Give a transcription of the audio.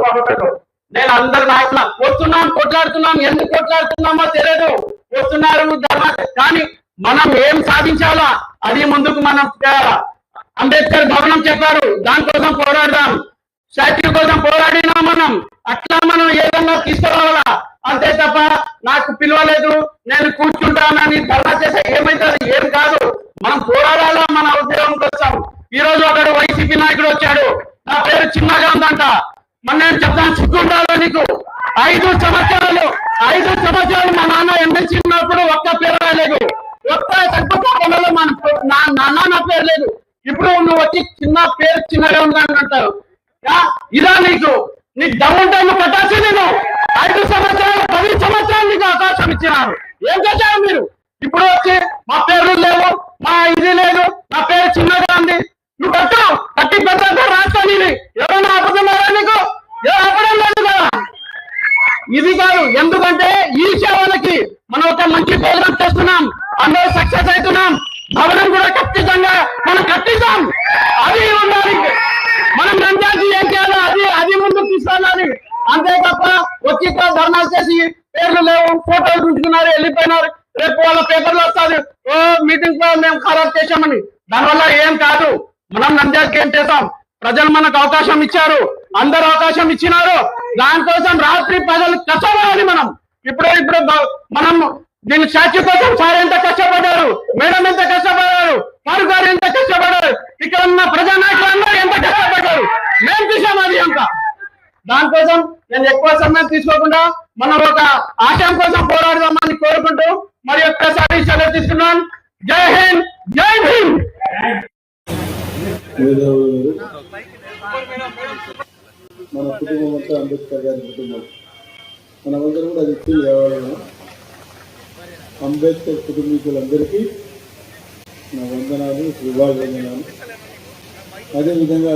Hotel. నేను అందరు నాయకులు వస్తున్నాం, కొట్లాడుతున్నాం. ఎందుకు కొట్లాడుతున్నామో తెలియదు, వస్తున్నారు ధర్మ. కానీ మనం ఏం సాధించాలో అది ముందుకు మనం అంబేద్కర్ భవనం చెప్పారు, దానికోసం పోరాడదాం. స్టాచ్యూ కోసం పోరాడినాం మనం. అట్లా మనం ఏదన్నా తీసుకురావాలా, అంతే తప్ప నాకు పిలవలేదు నేను కూర్చుంటానని ధర్నా చేస్తే ఏమైతుంది? ఏం కాదు. మనం పోరాడాలా మన ఉద్యోగం కోసం. ఈ రోజు ఒకడు వైసీపీ నాయకుడు వచ్చాడు, నా పేరు చిన్నగా ఉందంట. మన నేను చెప్తాను, సిగ్గుండాలో నీకు. 5 సంవత్సరాలు మా నాన్న ఎమ్మెల్సీ ఉన్నప్పుడు ఒక్క పేరు రాలేదు, ఒక్క తగ్గుతాలో మన నాన్న పేరు లేదు. ఇప్పుడు నువ్వు వచ్చి చిన్న పేరు చిన్నగా ఉందని అంటారు. ఇదా నీకు దమ్ముంటే నువ్వు కట్టాల్సి. నేను 5 సంవత్సరాలు 10 సంవత్సరాలు నీకు అవకాశం ఇచ్చినారు, ఏం చేశారు మీరు? ఇప్పుడు వచ్చి మా పేర్లు లేవు, మా ఇది లేదు, నా పేరు చిన్నగా ఉంది. నువ్వు కట్టి పెద్ద రాష్ట్రాన్ని ఎవరైనా ఆపుతున్నారా? నీకు ఏ ఆపడం లేదు కదా. ఇది కాదు, ఎందుకంటే ఈ సేవలకి మనం ఒక మంచి ప్రోగ్రామ్ చేస్తున్నాం, అందరూ సక్సెస్ అవుతున్నాం. భవనం కూడా ఖచ్చితంగా మనం కట్టిద్దాం. అది ఉండాలి. మనం రంజాకి ఏం చేయాలో అది ముందుకు తీసుకెళ్ళాలి. అంతే తప్ప వచ్చి ధర్నాలు చేసి పేర్లు లేవు, ఫోటోలు ఉంచుకున్నారు, వెళ్ళిపోయినారు. రేపు వాళ్ళ పేపర్లు వస్తుంది, ఓ మీటింగ్ లో మేము ఖరాబ్ చేశామని. దానివల్ల ఏం కాదు. మనం నంద్యాలకి ఏం చేస్తాం? ప్రజలు మనకు అవకాశం ఇచ్చారు, అందరూ అవకాశం ఇచ్చినారు. దానికోసం రాత్రి ప్రజలు కష్టపడాలి. మనం ఇప్పుడు మనం దీని స్టాచ్యూ కోసం సార్ ఎంత కష్టపడ్డారు, మేడం ఎంత కష్టపడ్డారు, ఫారూక్ గారు ఎంత కష్టపడ్డారు, ఇక్కడ ఉన్న ప్రజానాయకులందరూ ఎంత కష్టపడ్డారు, మేము చూసాం. అది అంత దానికోసం నేను ఎక్కువ సమయం తీసుకోకుండా మనం ఒక ఆశయం కోసం పోరాడదామని కోరుకుంటూ మరి ఒక్కసారి సెలవు తీసుకున్నాను. జై హింద్, జై భీమ్. మన కుటుంబం అంతా అంబేద్కర్ గారి కుటుంబం. మనమందరం కూడా అది వ్యవహారం. అంబేద్కర్ కుటుంబీకులందరికీ నా వందనాలు, శుభాభివందనాలు. అదేవిధంగా